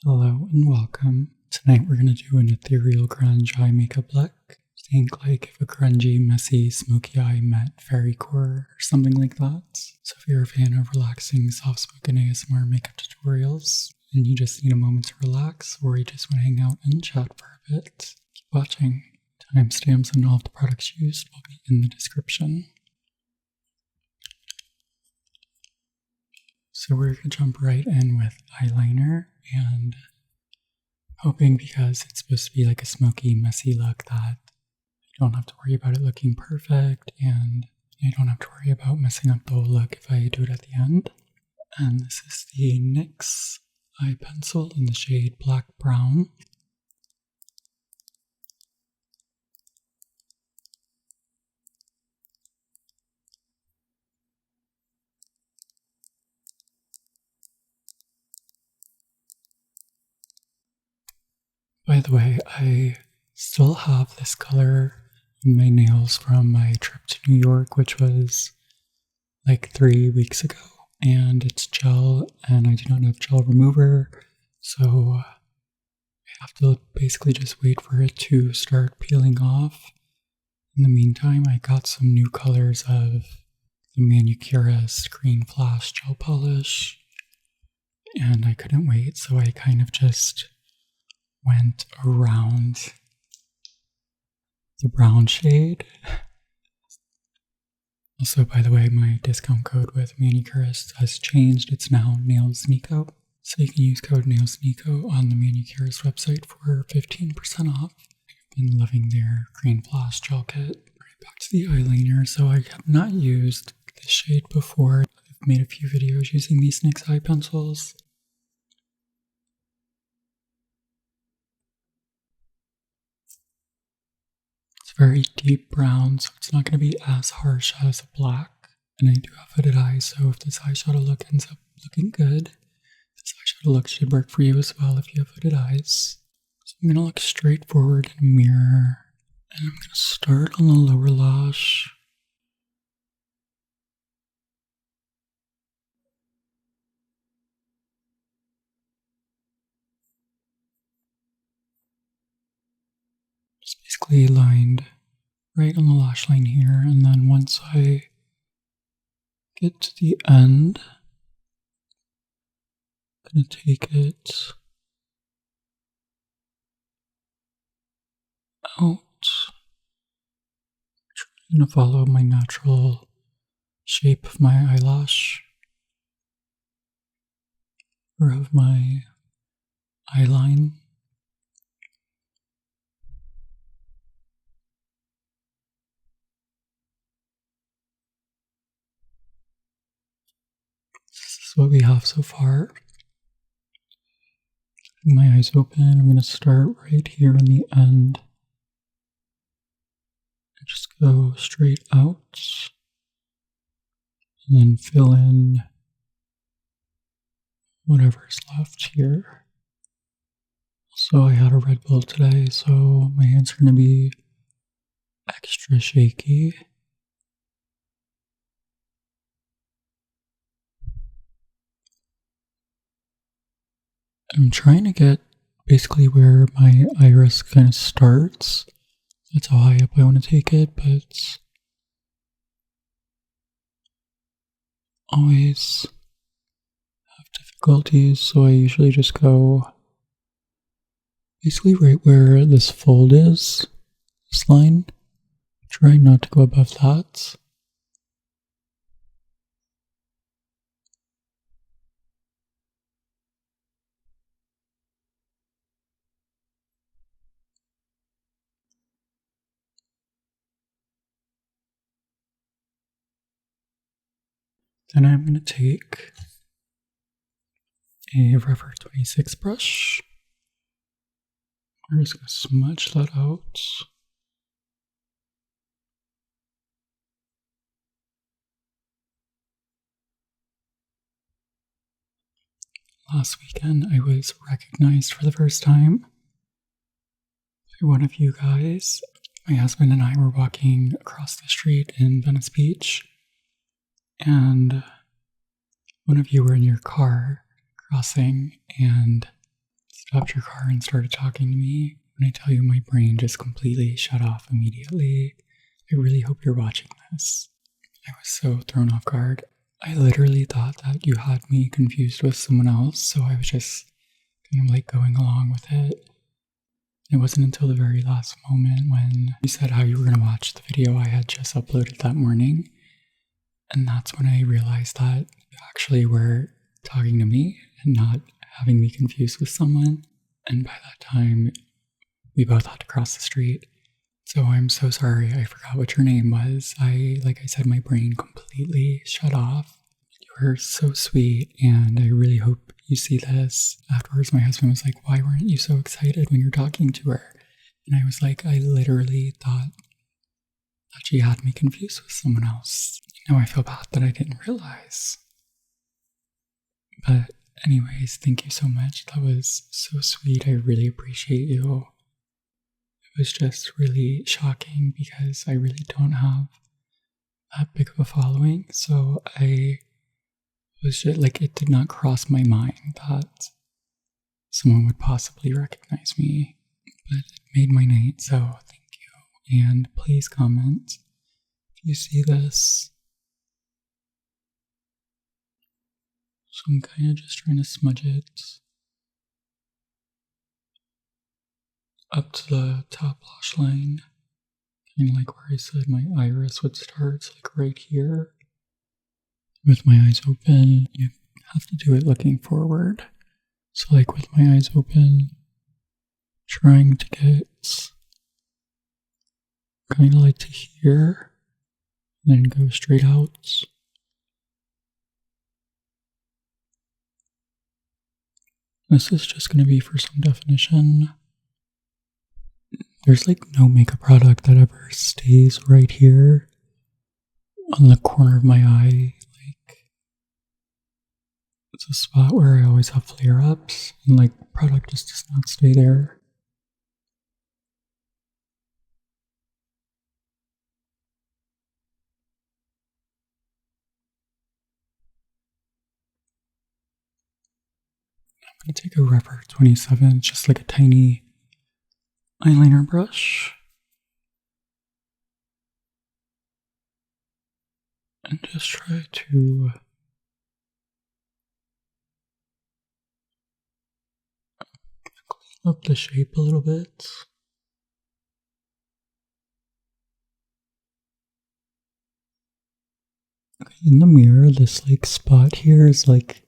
Hello and welcome. Tonight we're going to do an ethereal grunge eye makeup look. Think like if a grungy, messy, smoky eye met fairycore or something like that. So if you're a fan of relaxing, soft-spoken ASMR makeup tutorials and you just need a moment to relax or you just want to hang out and chat for a bit, keep watching. Timestamps and all of the products used will be in the description. So we're going to jump right in with eyeliner, and hoping because it's supposed to be like a smoky, messy look that I don't have to worry about it looking perfect, and I don't have to worry about messing up the whole look if I do it at the end. And this is the NYX eye pencil in the shade Black Brown. By the way, I still have this color in my nails from my trip to New York, which was like 3 weeks ago. And it's gel, and I do not have gel remover, so I have to basically just wait for it to start peeling off. In the meantime, I got some new colors of the Manicurist Green Flash Gel Polish, and I couldn't wait, so I kind of just went around the brown shade. Also, by the way, my discount code with Manicurist has changed. It's now Nails Nikko. So you can use code Nails Nikko on the Manicurist website for 15% off. I've been loving their Green Flash Gel Kit. Right back to the eyeliner. So I have not used this shade before. I've made a few videos using these NYX eye pencils. Very deep brown, so it's not going to be as harsh as a black. And I do have hooded eyes, so if this eyeshadow look ends up looking good, this eyeshadow look should work for you as well if you have hooded eyes. So I'm going to look straight forward in a mirror, and I'm going to start on the lower lash. Just basically lined right on the lash line here, and then once I get to the end, I'm going to take it out, trying to follow my natural shape of my eyelash, or of my eyeline. This is what we have so far. Keeping my eyes open, I'm going to start right here on the end. And just go straight out. And then fill in whatever's left here. Also, I had a Red Bull today, so my hands are going to be extra shaky. I'm trying to get basically where my iris kind of starts. That's how high up I want to take it, but always have difficulties, so I usually just go basically right where this fold is, this line. Try not to go above that. Then I'm going to take a Forever 26 brush. We're just going to smudge that out. Last weekend, I was recognized for the first time by one of you guys. My husband and I were walking across the street in Venice Beach, and one of you were in your car crossing, and stopped your car and started talking to me. When I tell you my brain just completely shut off immediately, I really hope you're watching this. I was so thrown off guard. I literally thought that you had me confused with someone else, so I was just kind of like going along with it. It wasn't until the very last moment when you said how you were going to watch the video I had just uploaded that morning, and that's when I realized that you actually were talking to me and not having me confused with someone. And by that time, we both had to cross the street. So I'm so sorry, I forgot what your name was. Like I said, my brain completely shut off. You were so sweet, and I really hope you see this. Afterwards, my husband was like, why weren't you so excited when you're talking to her? And I was like, I literally thought that she had me confused with someone else. Now I feel bad that I didn't realize. But anyways, thank you so much. That was so sweet. I really appreciate you. It was just really shocking because I really don't have that big of a following. So I was just like, it did not cross my mind that someone would possibly recognize me. But it made my night, so thank you. And please comment if you see this. So I'm kind of just trying to smudge it up to the top lash line, kind of like where I said my iris would start, it's like right here. With my eyes open, you have to do it looking forward. So like with my eyes open, trying to get kind of like to here, and then go straight out. This is just going to be for some definition. There's like no makeup product that ever stays right here on the corner of my eye. Like, it's a spot where I always have flare-ups, and like product just does not stay there. I'm going to take a Rubber 27, it's just like a tiny eyeliner brush. And just try to clean up the shape a little bit. Okay, in the mirror, this like spot here is like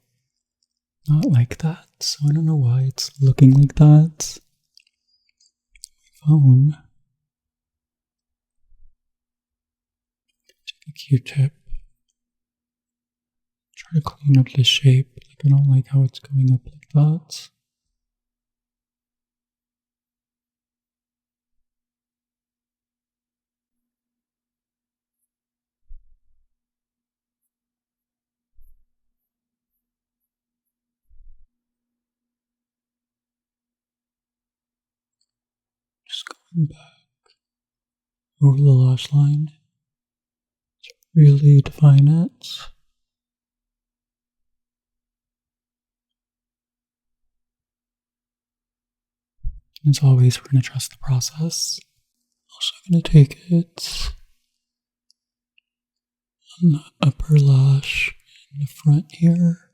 not like that, so I don't know why it's looking like that. My phone. Take a Q-tip. Try to clean up the shape. Like, I don't like how it's going up like that. Just going back over the lash line to really define it. As always, we're going to trust the process. Also going to take it on the upper lash in the front here,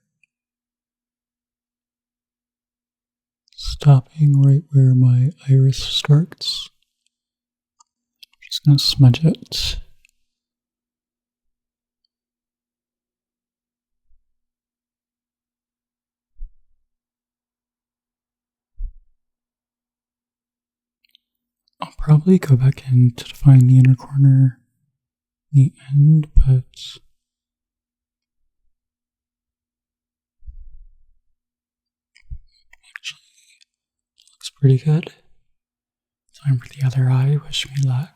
stopping right where my iris starts. I'm just going to smudge it. I'll probably go back in to define the inner corner in the end, but actually it looks pretty good. Time for the other eye. Wish me luck.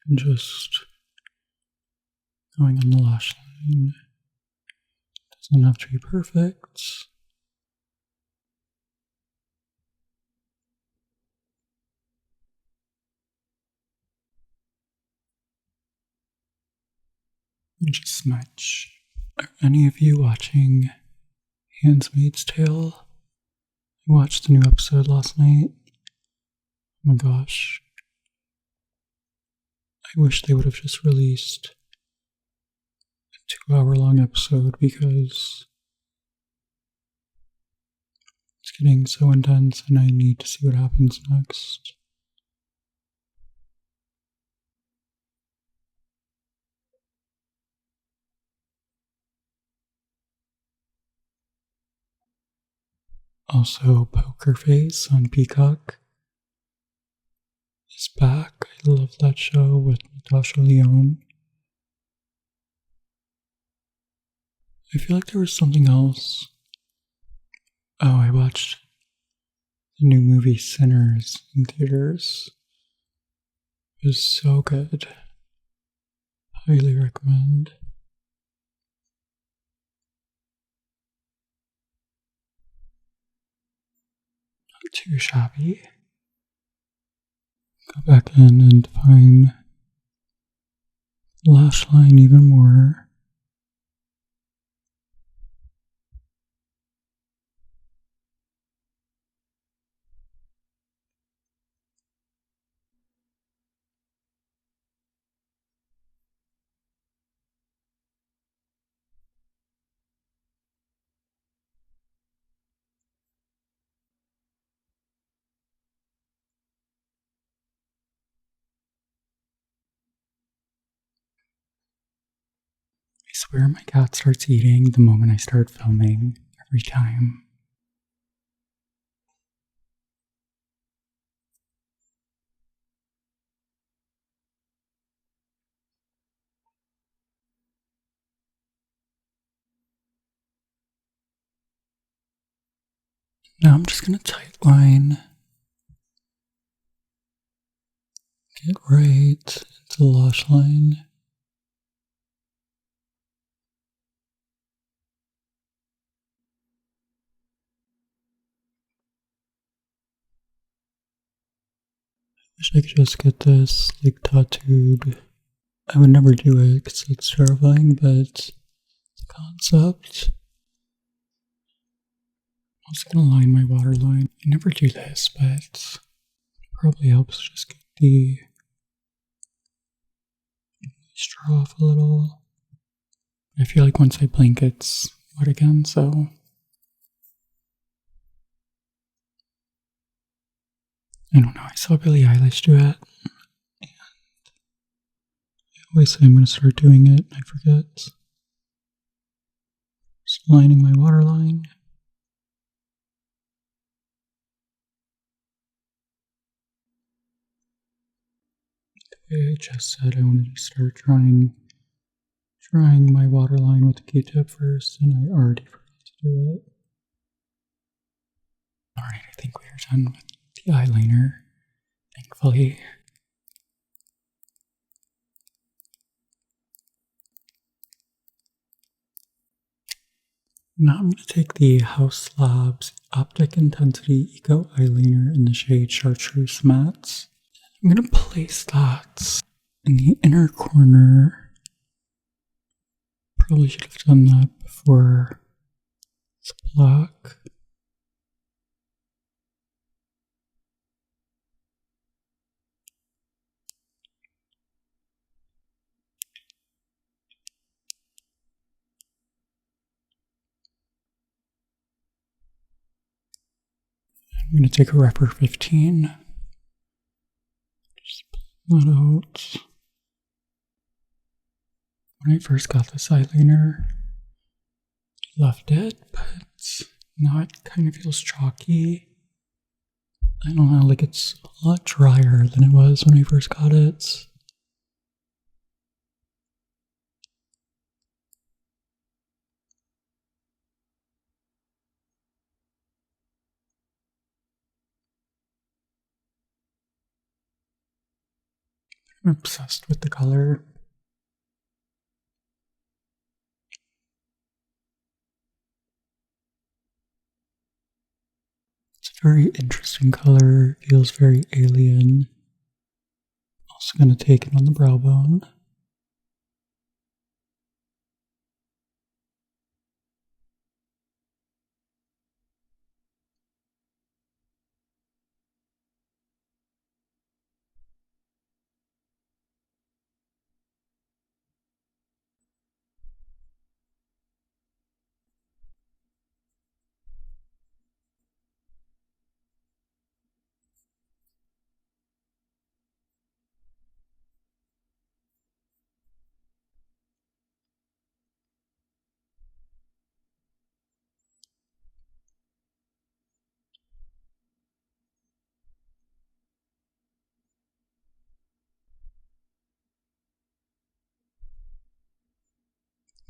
And just going on the lash line. Doesn't have to be perfect. just smudge. Are any of you watching Handmaid's Tale? I watched the new episode last night. Oh my gosh. I wish they would have just released a 2-hour-long episode because it's getting so intense and I need to see what happens next. Also, Poker Face on Peacock is back. I love that show with Natasha Lyonne. I feel like there was something else. Oh, I watched the new movie Sinners in theaters. It was so good. Highly recommend. Not too shabby. Go back in and define the lash line even more. I swear my cat starts eating the moment I start filming every time. Now I'm just going to tightline, get right into the lash line. I wish I could just get this like tattooed. I would never do it because it's terrifying, but the concept. I'm also going to line my waterline. I never do this, but it probably helps just get the moisture off a little. I feel like once I blink, it's wet again, so. I don't know, I saw Billie Eilish do it, and I always say I'm going to start doing it, and I forget. Just lining my waterline. The way I just said, I wanted to start drying my waterline with a Q-tip first, and I already forgot to do it. Alright, I think we are done with the eyeliner, thankfully. Now I'm going to take the HAUS Labs Optic Intensity Eco Eyeliner in the shade Chartreuse Matte. I'm going to place that in the inner corner. Probably should have done that before it's black. I'm going to take a Repper 15. Just blend that out. When I first got this eyeliner, I loved it, but now it kind of feels chalky. I don't know, like it's a lot drier than it was when I first got it. I'm obsessed with the color. It's a very interesting color, feels very alien. Also going to take it on the brow bone.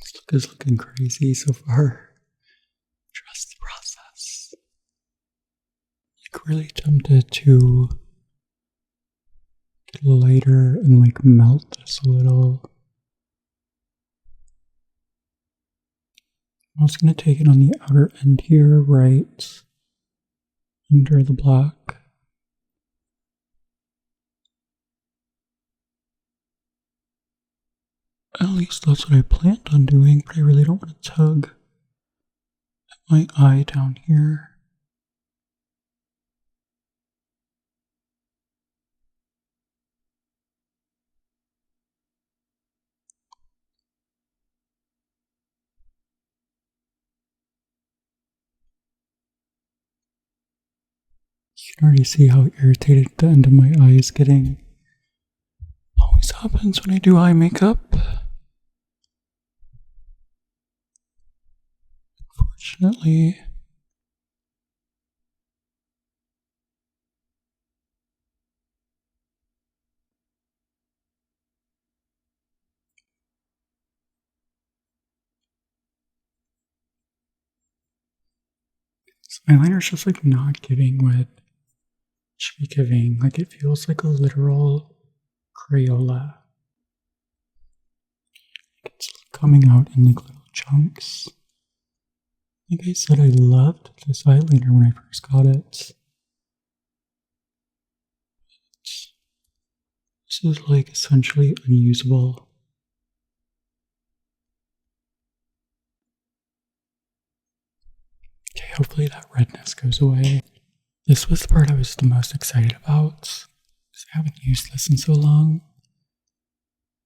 This look is looking crazy so far. Trust the process. Like really tempted to get lighter and like melt this a little. I'm also going to take it on the outer end here, right under the black. At least that's what I planned on doing, but I really don't want to tug at my eye down here. You can already see how irritated the end of my eye is getting. Always happens when I do eye makeup. Unfortunately. This eyeliner is just like not giving what it should be giving. Like it feels like a literal Crayola. It's coming out in like little chunks. Like I said, I loved this eyeliner when I first got it. This is like essentially unusable. Okay, hopefully that redness goes away. This was the part I was the most excited about because I haven't used this in so long.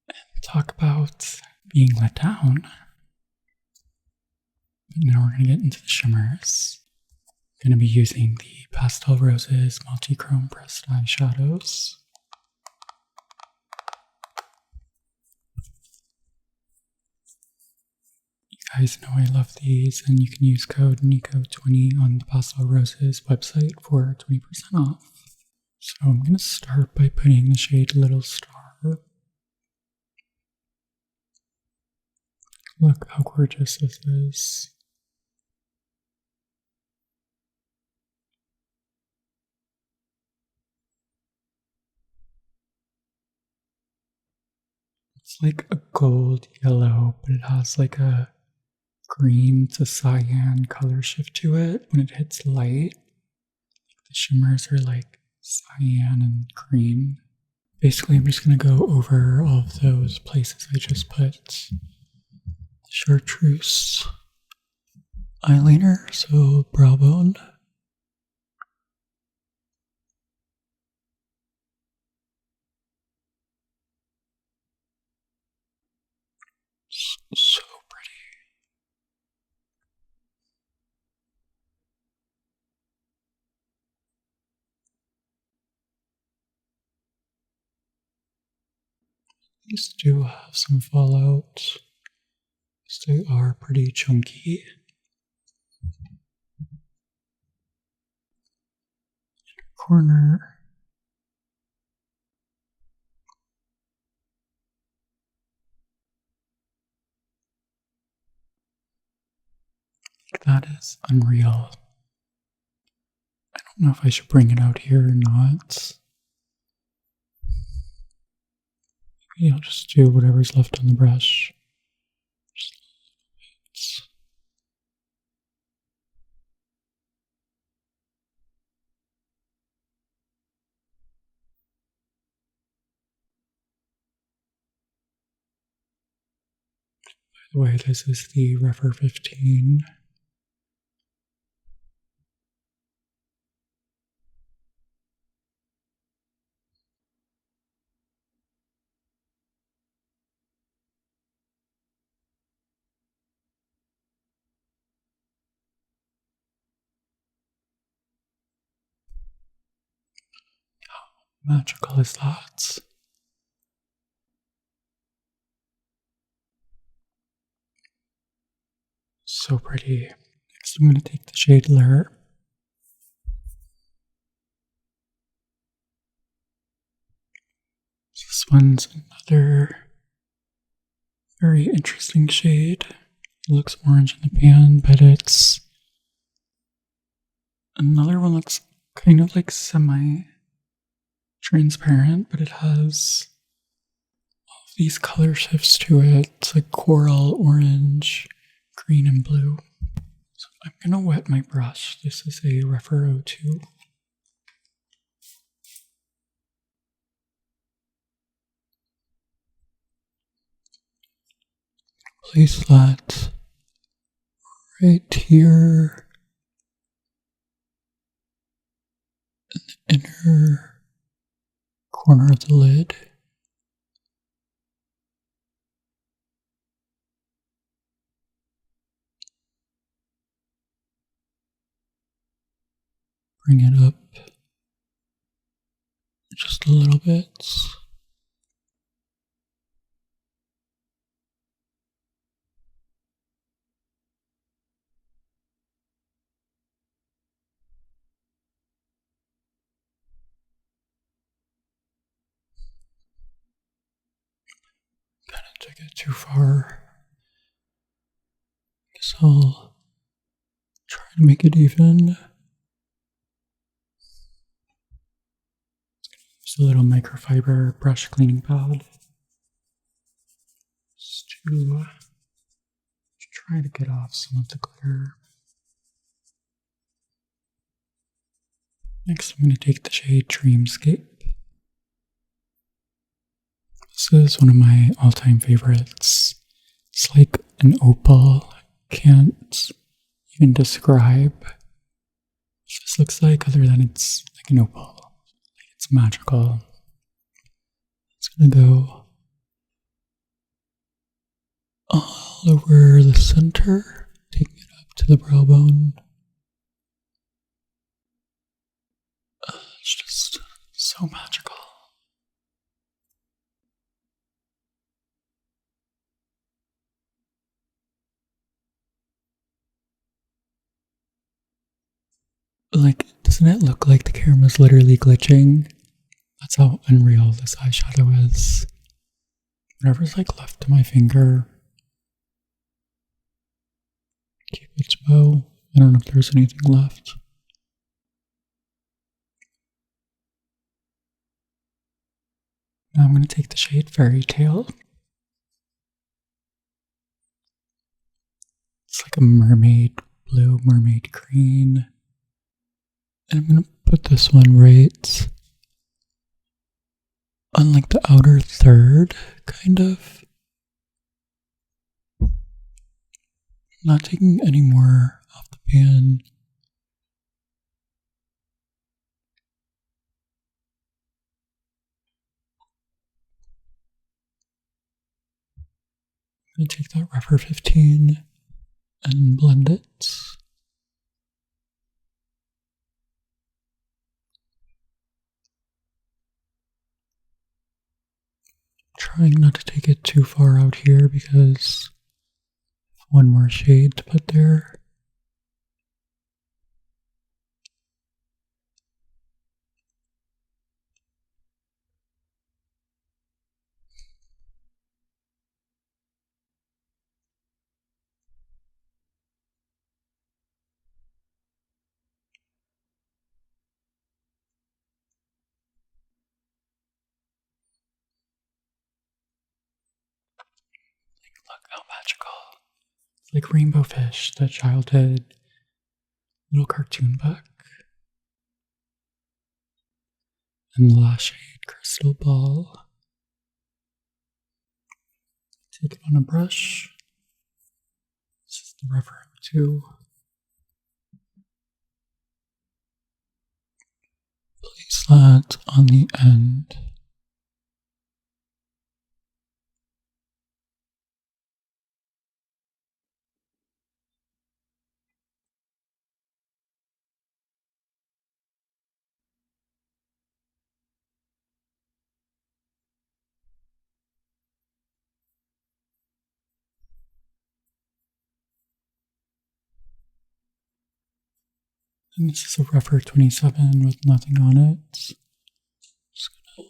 And talk about being let down. But now we're going to get into the shimmers. I'm going to be using the Pastel Roses multichrome pressed eyeshadows. You guys know I love these, and you can use code Nikko20 on the Pastel Roses website for 20% off. So I'm going to start by putting the shade Little Star. Look how gorgeous this is. It's like a gold yellow, but it has like a green to cyan color shift to it when it hits light. The shimmers are like cyan and cream. Basically, I'm just going to go over all of those places I just put the Chartreuse eyeliner, so brow bone. So pretty. These do have some fallout, because they are pretty chunky. Corner. That is unreal. I don't know if I should bring it out here or not. Maybe I'll just do whatever's left on the brush. Just a little bit. By the way, this is the Refer 15. How magical is that? So pretty. Next, I'm going to take the shade Lair. This one's another Very interesting shade. It looks orange in the pan, but it's another one that's kind of like semi-transparent, but it has all of these color shifts to it. It's like coral, orange, green, and blue. So I'm gonna wet my brush. This is a Rephr 02. Place that right here in the inner corner of the lid. Bring it up just a little bit. Kind of took it too far. Guess I'll try to make it even. Use a little microfiber brush cleaning pad just to try to get off some of the glitter. Next, I'm going to take the shade Dreamscape. This is one of my all-time favorites. It's like an opal. I can't even describe what this looks like other than it's like an opal. Like it's magical. It's going to go all over the center, taking it up to the brow bone. It's just so magical. Like, doesn't it look like the camera's literally glitching? That's how unreal this eyeshadow is. Whatever's like left to my finger, Cupid's bow. I don't know if there's anything left. Now I'm going to take the shade Fairy Tale. It's like a mermaid blue, mermaid green. And I'm going to put this one right on like the outer third, kind of. Not taking any more off the pan. I'm going to take that Rephr 15 and blend it. Trying not to take it too far out here because one more shade to put there. Look how magical. It's like Rainbow Fish, the childhood little cartoon book. And the Lash shade Crystal Ball. Take it on a brush. This is the Rephr 2. Place that on the end. And this is a Rephr 27 with nothing on it. Just gonna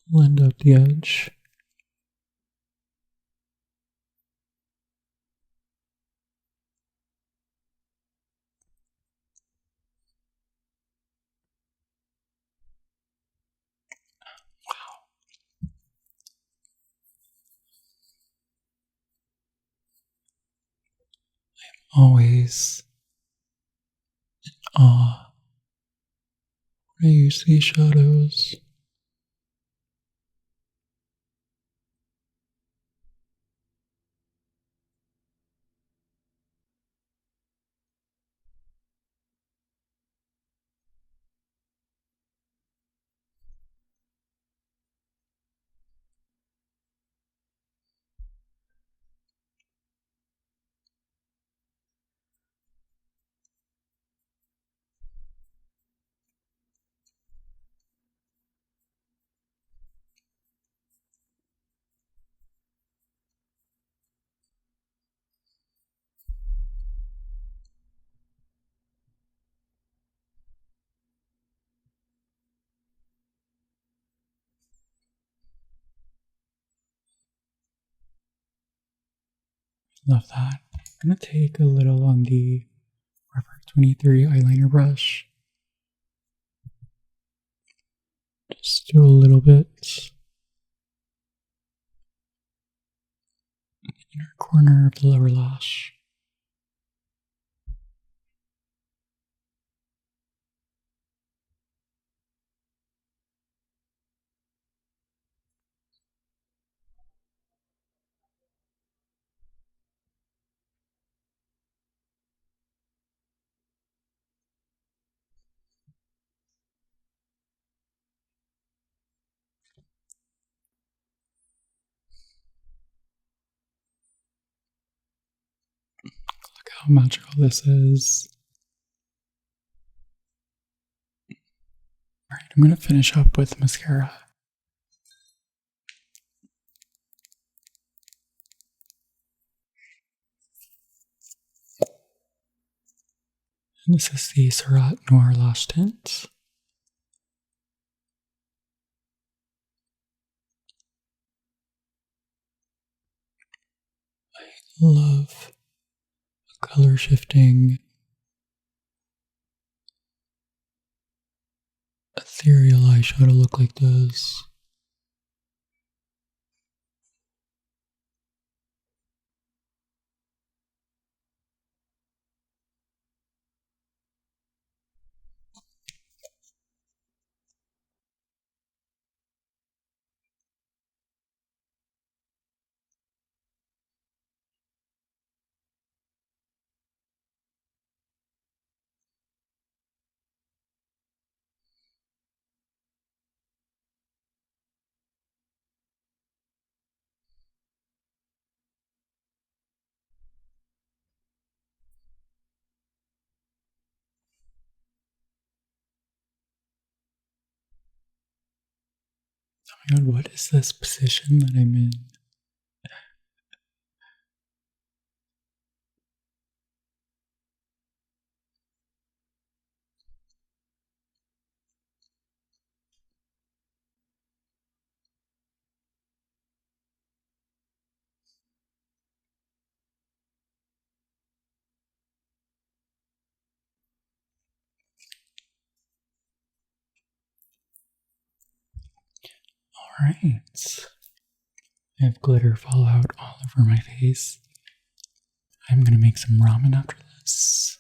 blend out the edge. always in awe when I use these shadows. Love that. I'm going to take a little on the Forever 23 eyeliner brush. Just do a little bit in the inner corner of the lower lash. Look how magical this is. Alright, I'm going to finish up with mascara. And this is the SURRATT Noir Lash Tint. I love the color shifting ethereal eyeshadow look like this. Oh my god, what is this position that I'm in? Alright. I have glitter fall out all over my face. I'm gonna make some ramen after this.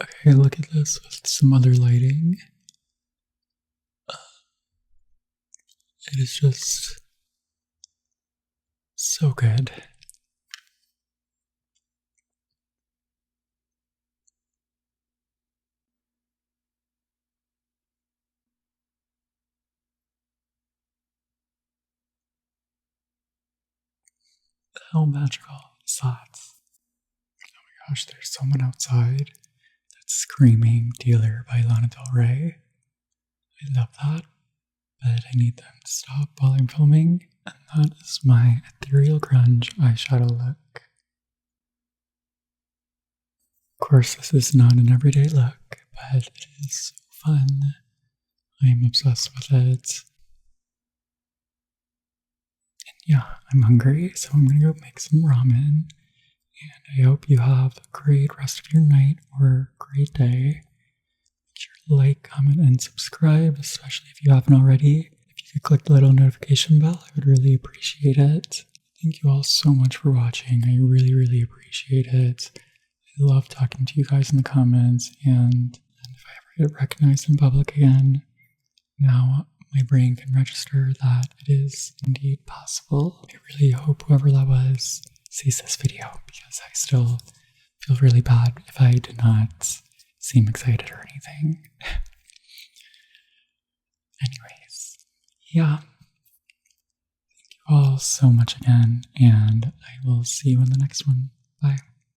Okay, look at this with some other lighting. It is just so good. How magical is that? Oh my gosh, there's someone outside that's screaming Dealer by Lana Del Rey. I love that, but I need them to stop while I'm filming. And that is my Ethereal Grunge eyeshadow look. Of course, this is not an everyday look, but it is so fun. I am obsessed with it. And yeah, I'm hungry, so I'm gonna go make some ramen. And I hope you have a great rest of your night or great day. Make sure like, comment, and subscribe, especially if you haven't already. If you could click the little notification bell, I would really appreciate it. Thank you all so much for watching. I really, really appreciate it. I love talking to you guys in the comments, and if I ever get recognized in public again, now my brain can register that it is indeed possible. I really hope whoever that was sees this video, because I still feel really bad if I did not seem excited or anything. Anyways, yeah. Thank you all so much again, and I will see you in the next one. Bye.